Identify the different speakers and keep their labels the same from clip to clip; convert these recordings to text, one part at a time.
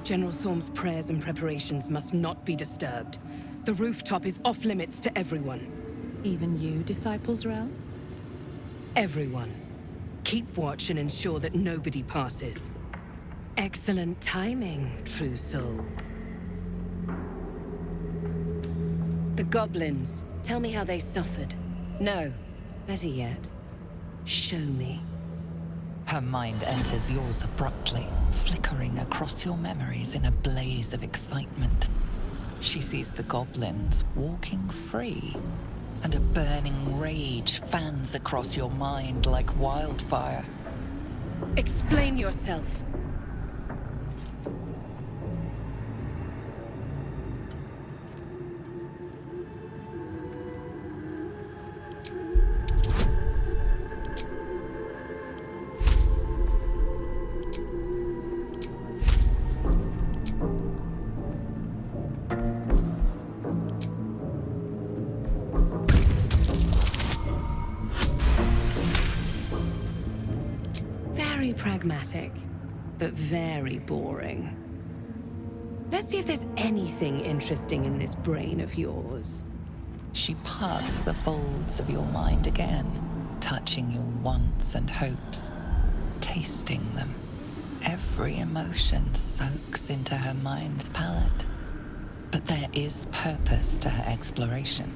Speaker 1: General Thorm's prayers and preparations must not be disturbed. The rooftop is off limits to everyone.
Speaker 2: Even you, Disciples Realm?
Speaker 1: Everyone. Keep watch and ensure that nobody passes. Excellent timing, true soul. The goblins. Tell me how they suffered. No, better yet, show me.
Speaker 3: Her mind enters yours abruptly, flickering across your memories in a blaze of excitement. She sees the goblins walking free, and a burning rage fans across your mind like wildfire.
Speaker 1: Explain yourself. Pragmatic, but very boring. Let's see if there's anything interesting in this brain of yours.
Speaker 3: She parts the folds of your mind again, touching your wants and hopes, tasting them. Every emotion soaks into her mind's palate. But there is purpose to her exploration.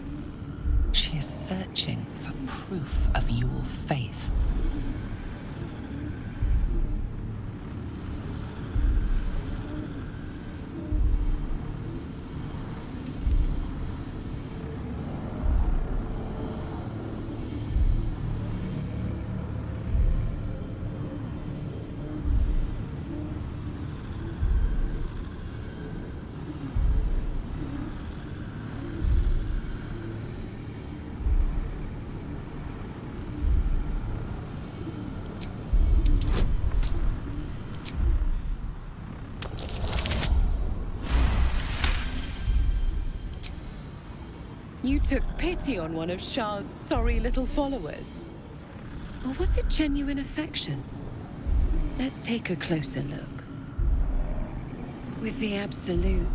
Speaker 3: She is searching for proof of your faith.
Speaker 1: You took pity on one of Shah's sorry little followers? Or was it genuine affection? Let's take a closer look. With the Absolute,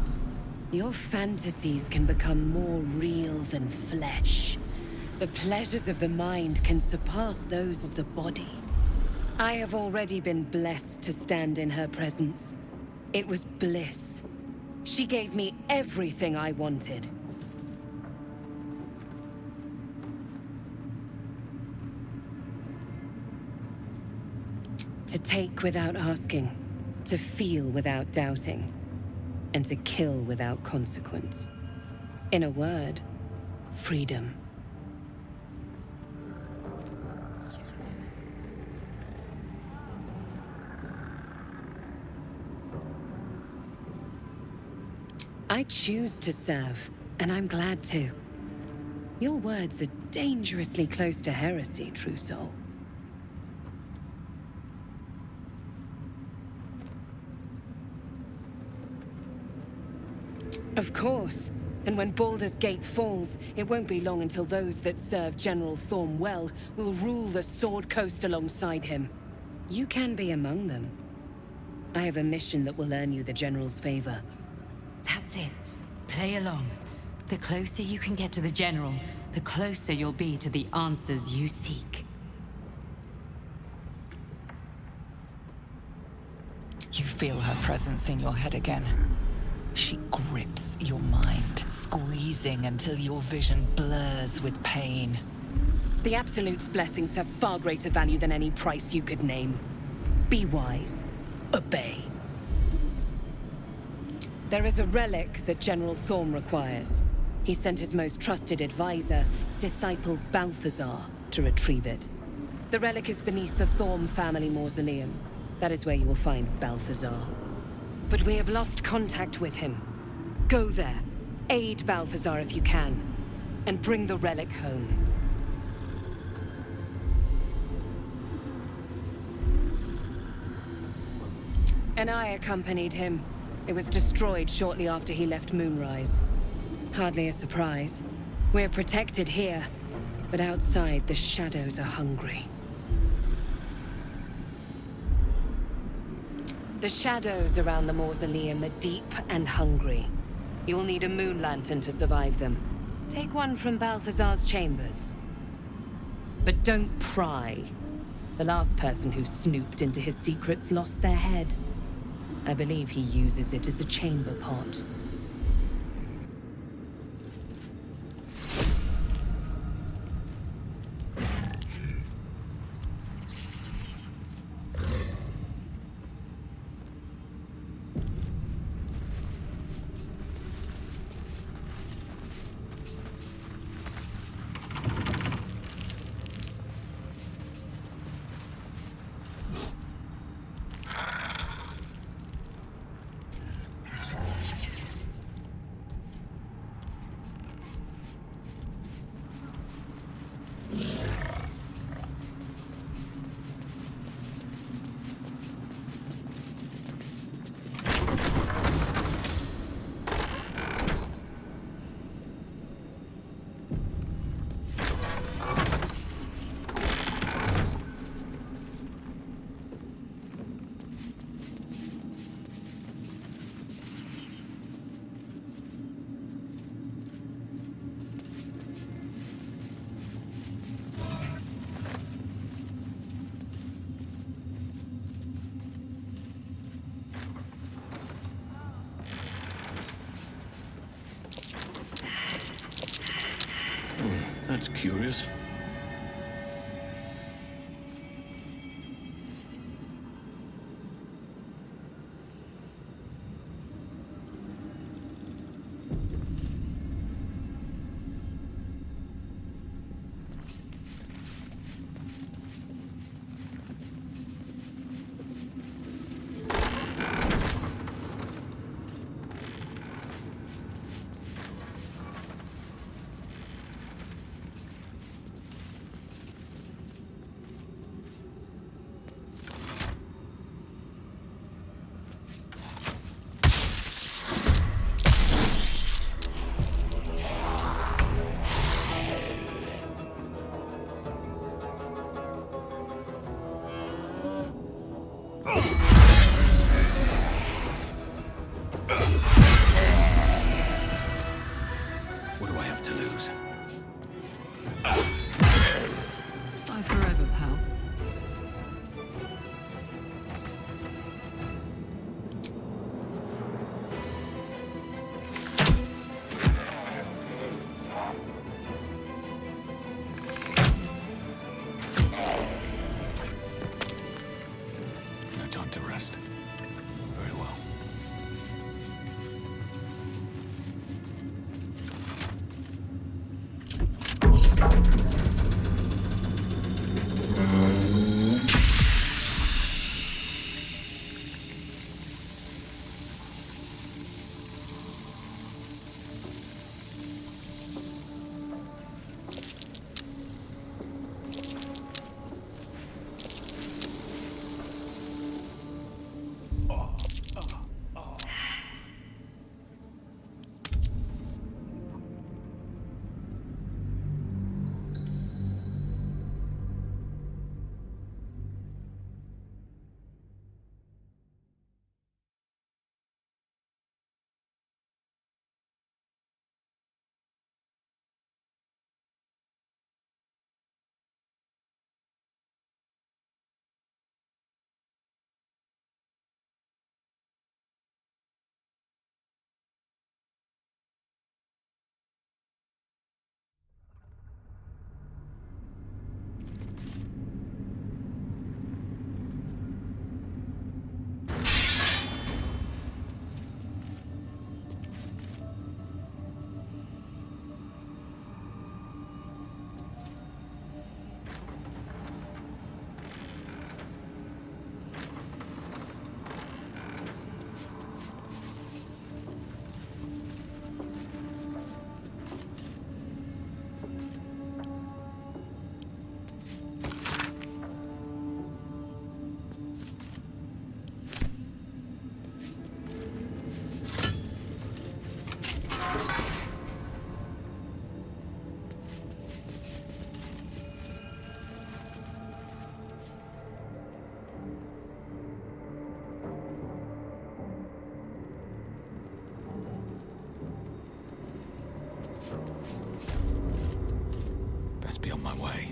Speaker 1: your fantasies can become more real than flesh. The pleasures of the mind can surpass those of the body. I have already been blessed to stand in her presence. It was bliss. She gave me everything I wanted. To take without asking, to feel without doubting, and to kill without consequence. In a word, freedom. I choose to serve, and I'm glad to. Your words are dangerously close to heresy, true soul. Of course. And when Baldur's Gate falls, it won't be long until those that serve General Thorm well will rule the Sword Coast alongside him. You can be among them. I have a mission that will earn you the General's favor.
Speaker 4: That's it. Play along. The closer you can get to the General, the closer you'll be to the answers you seek.
Speaker 3: You feel her presence in your head again. She grips your mind, squeezing until your vision blurs with pain.
Speaker 1: The Absolute's blessings have far greater value than any price you could name. Be wise. Obey. There is a relic that General Thorm requires. He sent his most trusted advisor, disciple Balthazar, to retrieve it. The relic is beneath the Thorm family mausoleum. That is where you will find Balthazar. But we have lost contact with him. Go there, aid Balthazar if you can, and bring the relic home. And I accompanied him. It was destroyed shortly after he left Moonrise. Hardly a surprise. We're protected here, but outside the shadows are hungry. The shadows around the mausoleum are deep and hungry. You'll need a moon lantern to survive them. Take one from Balthazar's chambers. But don't pry. The last person who snooped into his secrets lost their head. I believe he uses it as a chamber pot.
Speaker 5: That's curious. What do I have to lose?
Speaker 2: Bye forever, pal.
Speaker 5: No time to rest. Very well. Best be on my way.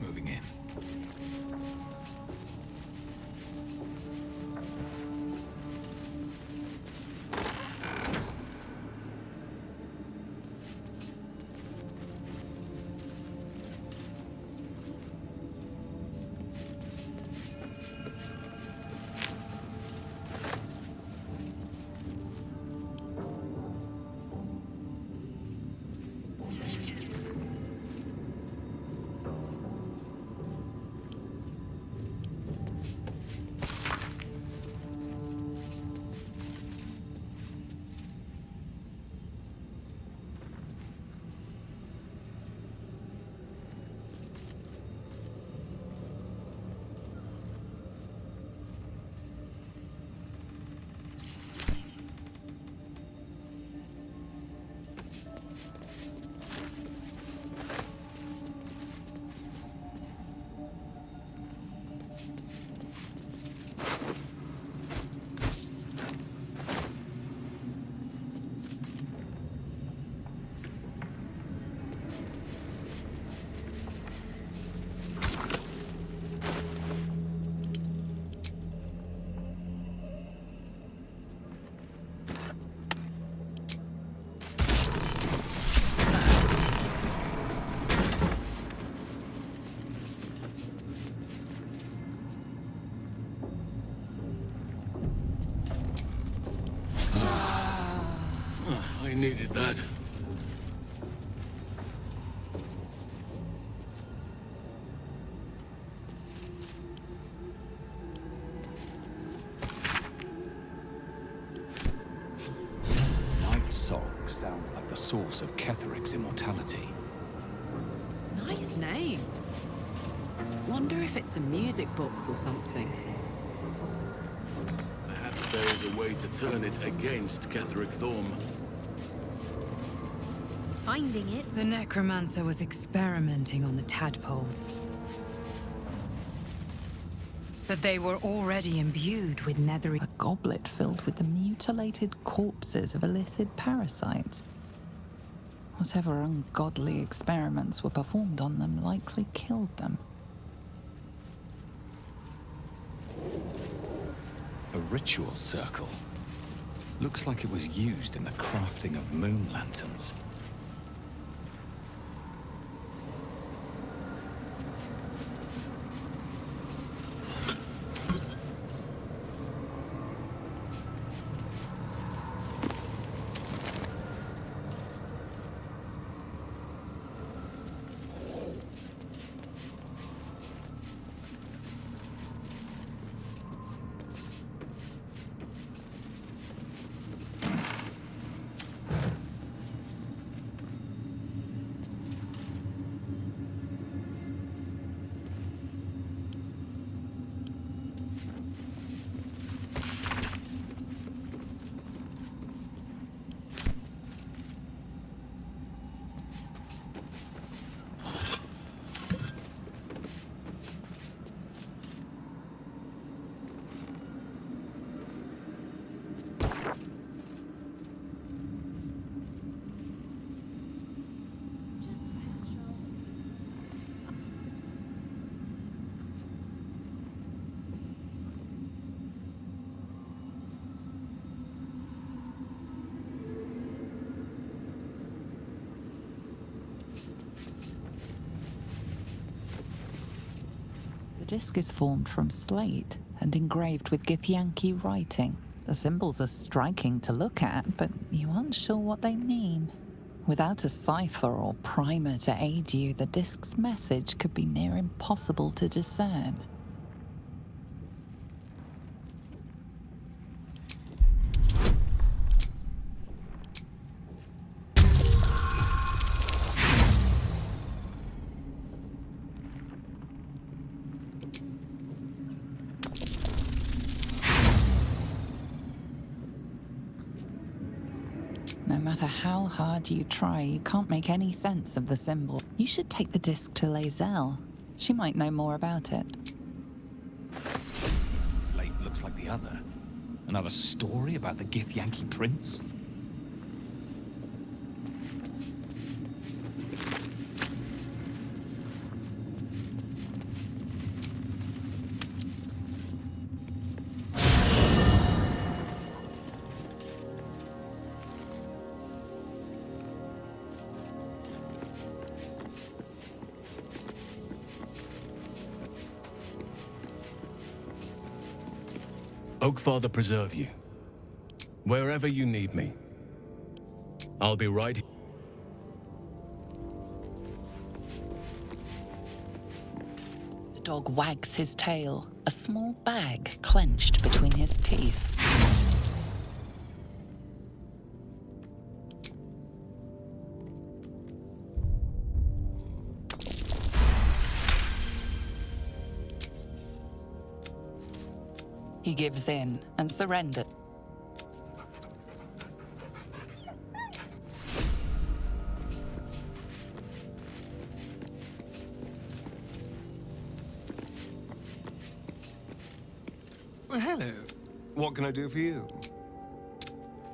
Speaker 5: Moving in.
Speaker 6: I needed that.
Speaker 5: Night Song sound like the source of Ketheric's immortality.
Speaker 2: Nice name. Wonder if it's a music box or something.
Speaker 6: Perhaps there is a way to turn it against Ketheric Thorm.
Speaker 4: Finding it. The necromancer was experimenting on the tadpoles. But they were already imbued with nethery.
Speaker 3: A goblet filled with the mutilated corpses of illithid parasites. Whatever ungodly experiments were performed on them likely killed them.
Speaker 5: A ritual circle. Looks like it was used in the crafting of moon lanterns.
Speaker 3: disc is formed from slate and engraved with Githyanki writing. The symbols are striking to look at, but you aren't sure what they mean. Without a cipher or primer to aid you, the disc's message could be near impossible to discern. No matter how hard you try, you can't make any sense of the symbol. You should take the disc to Lae'zel. She might know more about it.
Speaker 5: Slate looks like the other. Another story about the Githyanki prince?
Speaker 6: Oakfather preserve you. Wherever you need me, I'll be right here.
Speaker 3: The dog wags his tail, a small bag clenched between his teeth. He gives in and surrenders.
Speaker 7: Well, hello. What can I do for you?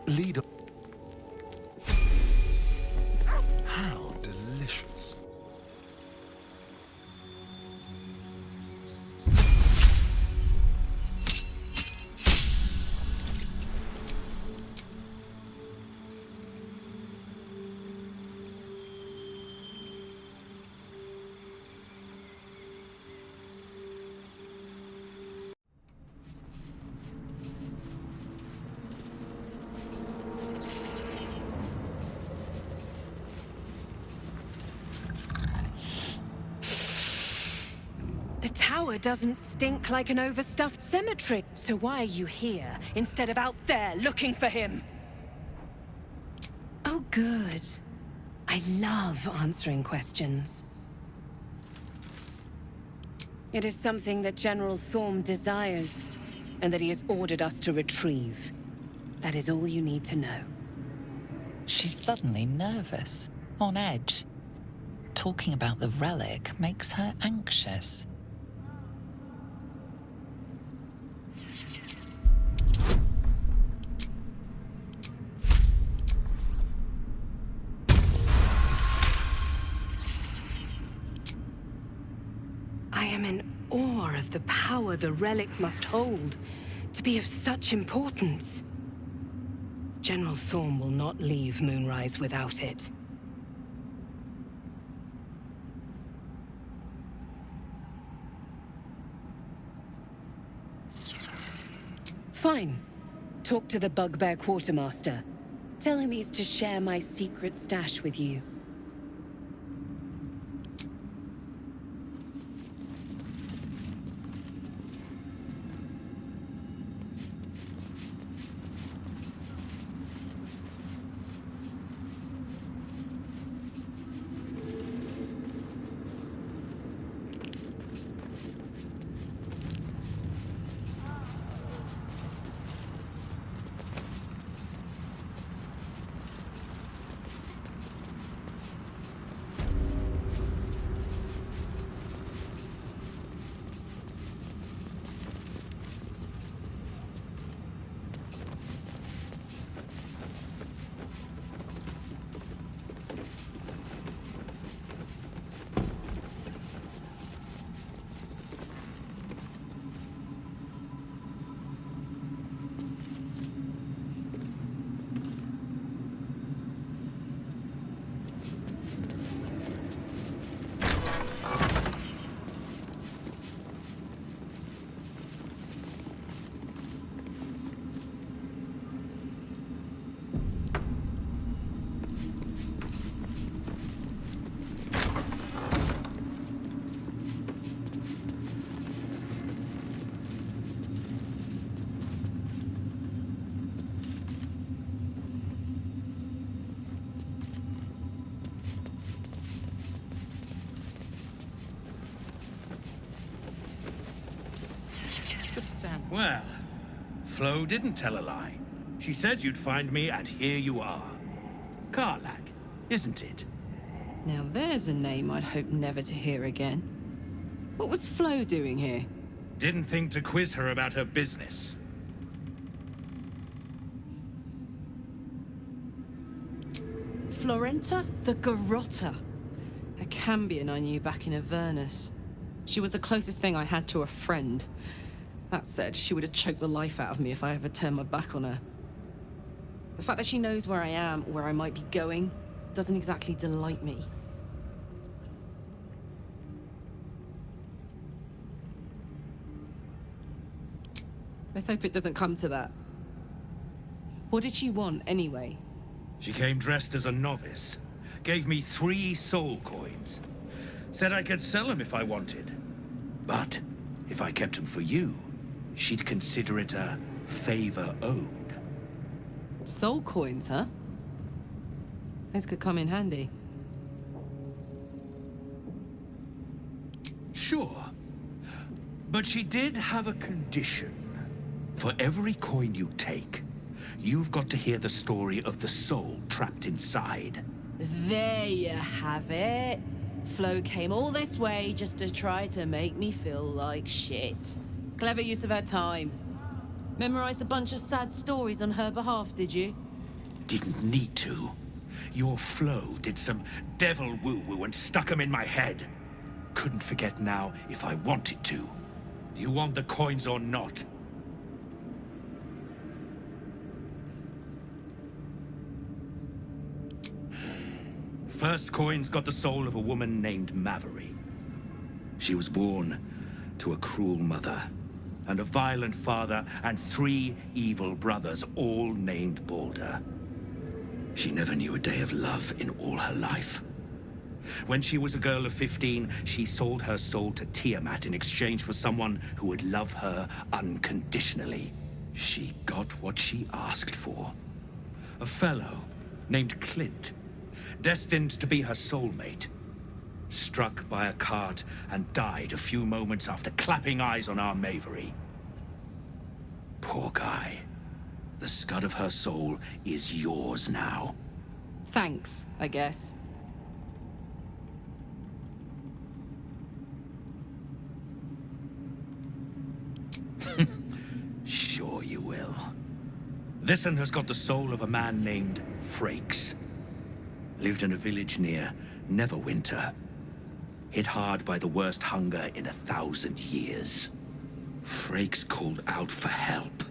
Speaker 6: Lead on.
Speaker 7: How delicious.
Speaker 1: The tower doesn't stink like an overstuffed cemetery. So why are you here instead of out there looking for him? Oh, good. I love answering questions. It is something that General Thorm desires, and that he has ordered us to retrieve. That is all you need to know.
Speaker 3: She's suddenly nervous, on edge. Talking about the relic makes her anxious.
Speaker 1: I am in awe of the power the relic must hold to be of such importance. General Thorm will not leave Moonrise without it. Fine. Talk to the Bugbear Quartermaster. Tell him he's to share my secret stash with you.
Speaker 2: Just stand.
Speaker 8: Well, Flo didn't tell a lie. She said you'd find me, and here you are. Karlach, isn't it?
Speaker 2: Now there's a name I'd hope never to hear again. What was Flo doing here?
Speaker 8: Didn't think to quiz her about her business.
Speaker 2: Florenta the Garotta. A Cambion I knew back in Avernus. She was the closest thing I had to a friend. That said, she would have choked the life out of me if I ever turned my back on her. The fact that she knows where I am, where I might be going, doesn't exactly delight me. Let's hope it doesn't come to that. What did she want, anyway?
Speaker 8: She came dressed as a novice. Gave me 3 soul coins. Said I could sell them if I wanted. But if I kept them for you, she'd consider it a favor owed.
Speaker 2: Soul coins, huh? This could come in handy.
Speaker 8: Sure. But she did have a condition. For every coin you take, you've got to hear the story of the soul trapped inside.
Speaker 2: There you have it. Flo came all this way just to try to make me feel like shit. Clever use of her time. Memorized a bunch of sad stories on her behalf, did you?
Speaker 8: Didn't need to. Your Flo did some devil woo-woo and stuck 'em in my head. Couldn't forget now if I wanted to. Do you want the coins or not? First coin's got the soul of a woman named Maveri. She was born to a cruel mother, and a violent father, and 3 evil brothers, all named Baldur. She never knew a day of love in all her life. When she was a girl of 15, she sold her soul to Tiamat in exchange for someone who would love her unconditionally. She got what she asked for. A fellow named Clint, destined to be her soulmate. Struck by a cart and died a few moments after clapping eyes on our Maveri. Poor guy. The scud of her soul is yours now.
Speaker 2: Thanks, I guess.
Speaker 8: Sure you will. This one has got the soul of a man named Frakes. Lived in a village near Neverwinter. Hit hard by the worst hunger in 1,000 years. Frakes called out for help.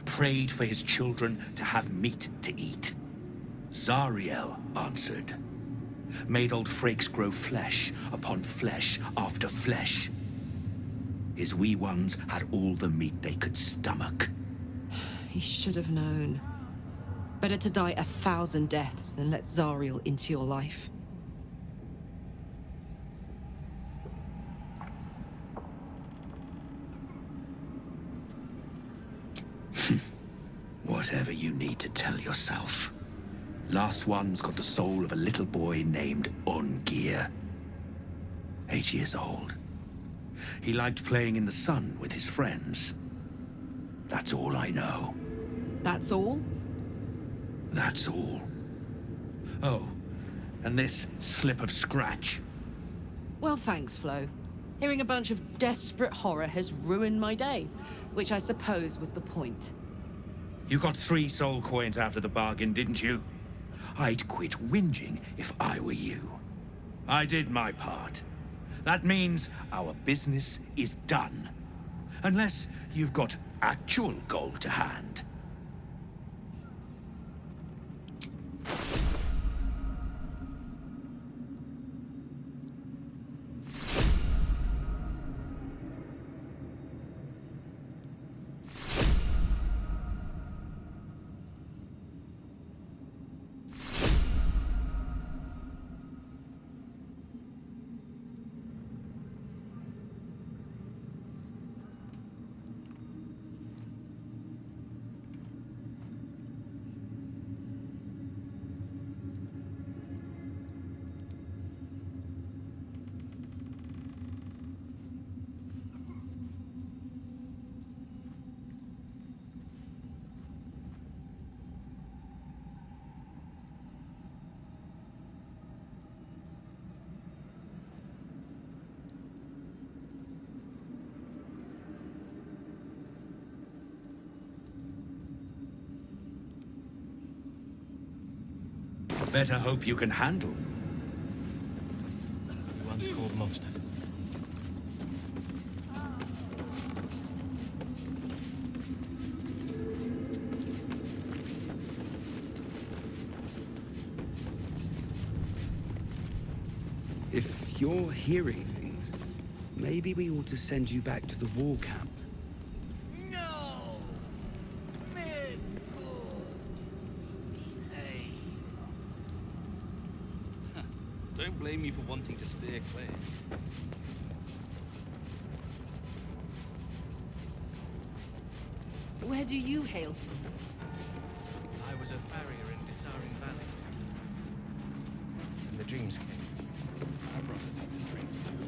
Speaker 8: Prayed for his children to have meat to eat. Zariel answered. Made old Frakes grow flesh upon flesh after flesh. His wee ones had all the meat they could stomach.
Speaker 2: He should have known. Better to die 1,000 deaths than let Zariel into your life.
Speaker 8: Whatever you need to tell yourself. Last one's got the soul of a little boy named Ungir. 8 years old. He liked playing in the sun with his friends. That's all I know.
Speaker 2: That's all?
Speaker 8: That's all. Oh, and this slip of scratch.
Speaker 2: Well, thanks, Flo. Hearing a bunch of desperate horror has ruined my day, which I suppose was the point.
Speaker 8: You got 3 soul coins out of the bargain, didn't you? I'd quit whinging if I were you. I did my part. That means our business is done. Unless you've got actual gold to hand. Better hope you can handle.
Speaker 6: You once called monsters.
Speaker 9: If you're hearing things, maybe we ought to send you back to the war camp.
Speaker 10: No! Men good. Behave.
Speaker 11: Don't blame me for wanting to steer clear.
Speaker 2: Where do you hail from?
Speaker 6: I was a farrier in Dissaring Valley. And the dreams came. Our brothers had the dreams too.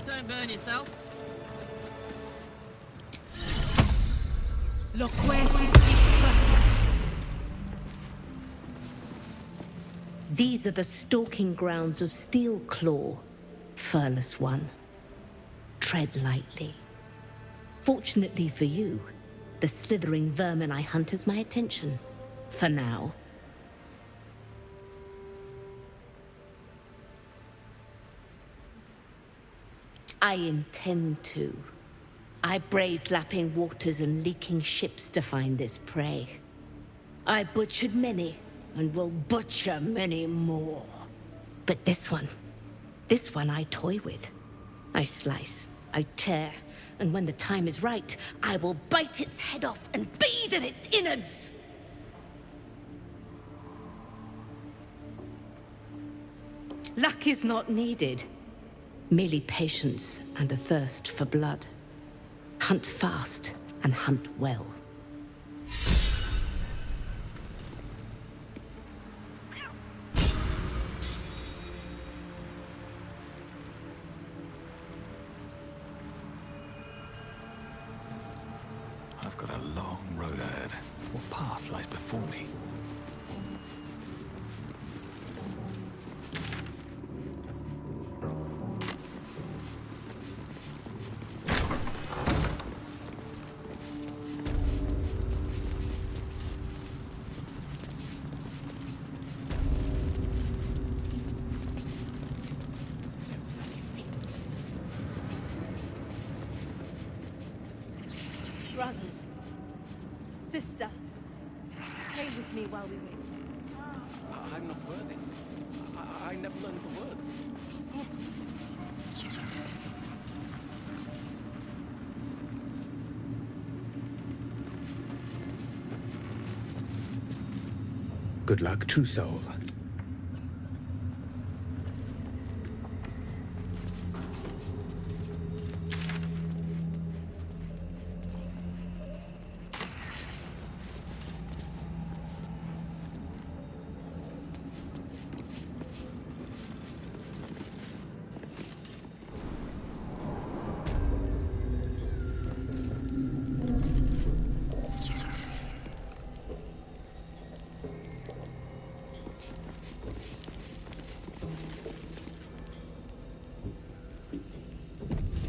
Speaker 10: Don't burn yourself.
Speaker 4: Look where it's These are the stalking grounds of Steel Claw, furless one. Tread lightly. Fortunately for you, the slithering vermin I hunt has my attention. For now. I intend to. I braved lapping waters and leaking ships to find this prey. I butchered many, and will butcher many more. But this one I toy with. I slice, I tear, and when the time is right, I will bite its head off and bathe in its innards! Luck is not needed. Merely patience and a thirst for blood. Hunt fast and hunt well.
Speaker 5: I've got a long road ahead. What path lies before me?
Speaker 4: Brothers, sister, stay with me while we wait.
Speaker 11: I'm not worthy. I never learned the words.
Speaker 9: Good luck, true soul.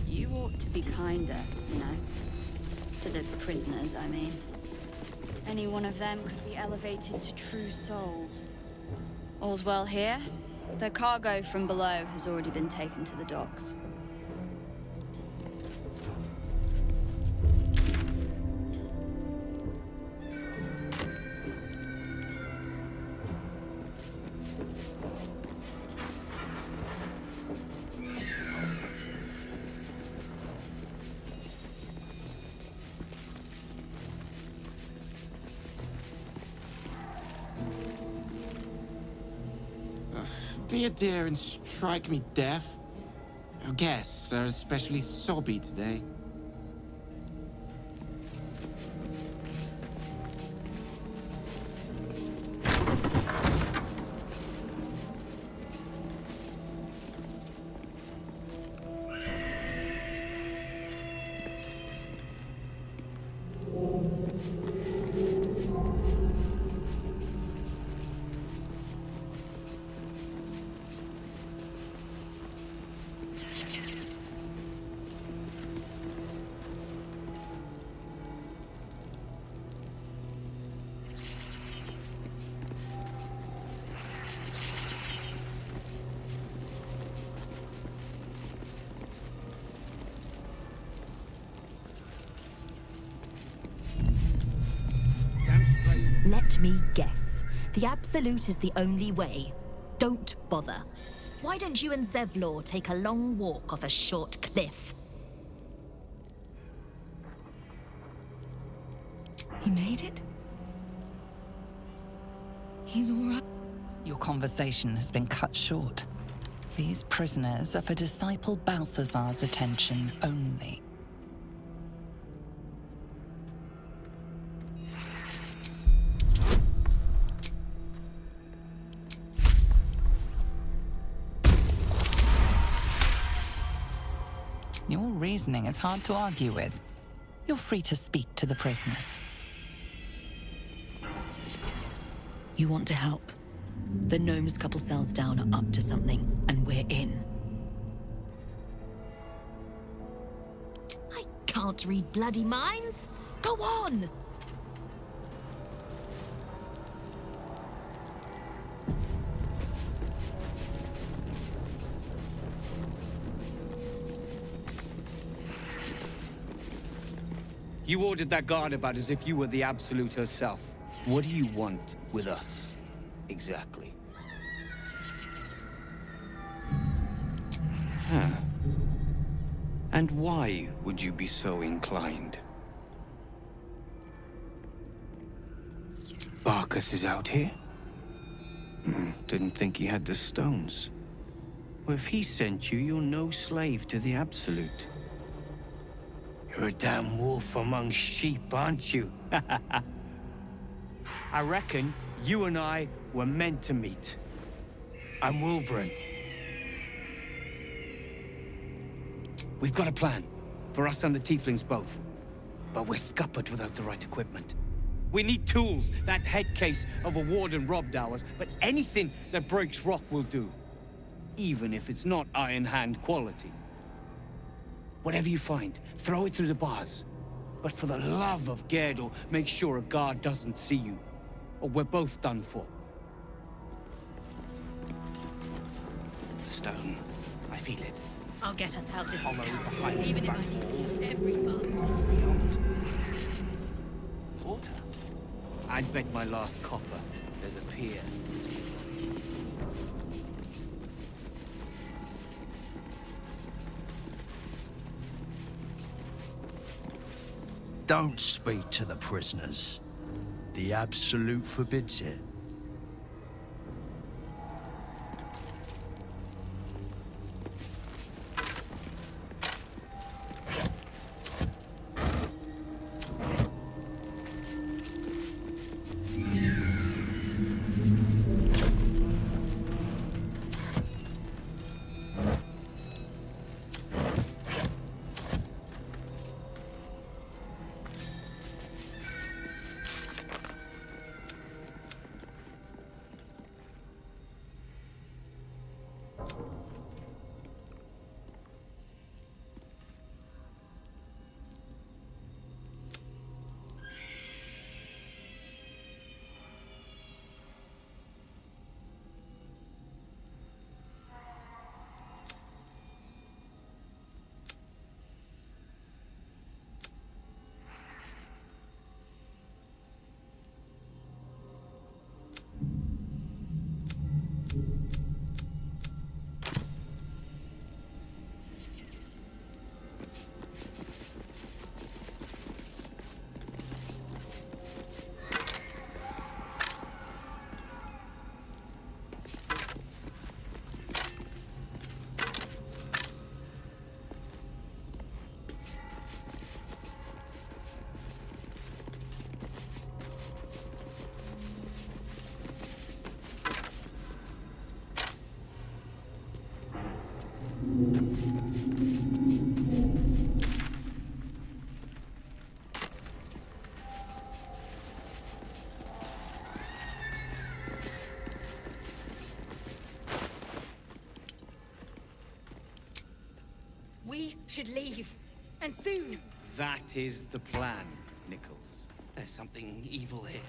Speaker 12: You ought to be kinder, you know. To the prisoners, I mean. Any one of them could be elevated to true soul. All's well here. The cargo from below has already been taken to the docks.
Speaker 13: Be a dear and strike me deaf. Our guests are especially sobby today.
Speaker 14: Let me guess. The Absolute is the only way. Don't bother. Why don't you and Zevlor take a long walk off a short cliff?
Speaker 2: He made it? He's all right.
Speaker 3: Your conversation has been cut short. These prisoners are for Disciple Balthazar's attention only. Your reasoning is hard to argue with. You're free to speak to the prisoners.
Speaker 14: You want to help? The gnomes couple cells down are up to something, and we're in. I can't read bloody minds. Go on!
Speaker 9: You ordered that guard about as if you were the Absolute herself. What do you want with us, exactly? Huh. And why would you be so inclined? Barkus is out here? Didn't think he had the stones. Well, if he sent you, you're no slave to the Absolute. You're a damn wolf among sheep, aren't you? I reckon you and I were meant to meet. I'm Wilburn. We've got a plan, for us and the tieflings both. But we're scuppered without the right equipment. We need tools. That head case of a warden robbed ours, but anything that breaks rock will do. Even if it's not Iron Hand quality. Whatever you find, throw it through the bars. But for the love of Gerdor, make sure a guard doesn't see you, or we're both done for. Stone. I feel it.
Speaker 14: I'll get us out of
Speaker 9: Hollow
Speaker 14: here,
Speaker 9: behind
Speaker 14: even
Speaker 9: the
Speaker 14: if I
Speaker 9: back
Speaker 14: need to
Speaker 9: wall.
Speaker 14: use every month.
Speaker 9: Water. I'd bet my last copper there's a pier.
Speaker 15: Don't speak to the prisoners. The Absolute forbids it.
Speaker 14: should leave. And soon.
Speaker 9: That is the plan, Nichols. There's something evil here.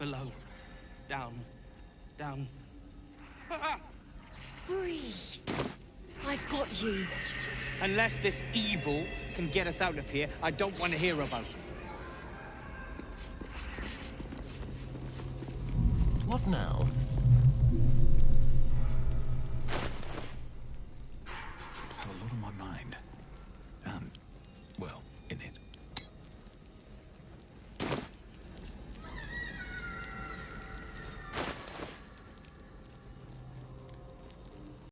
Speaker 9: Below. Down. Down.
Speaker 14: Breathe. I've got you.
Speaker 9: Unless this evil can get us out of here, I don't want to hear about it.
Speaker 16: What now?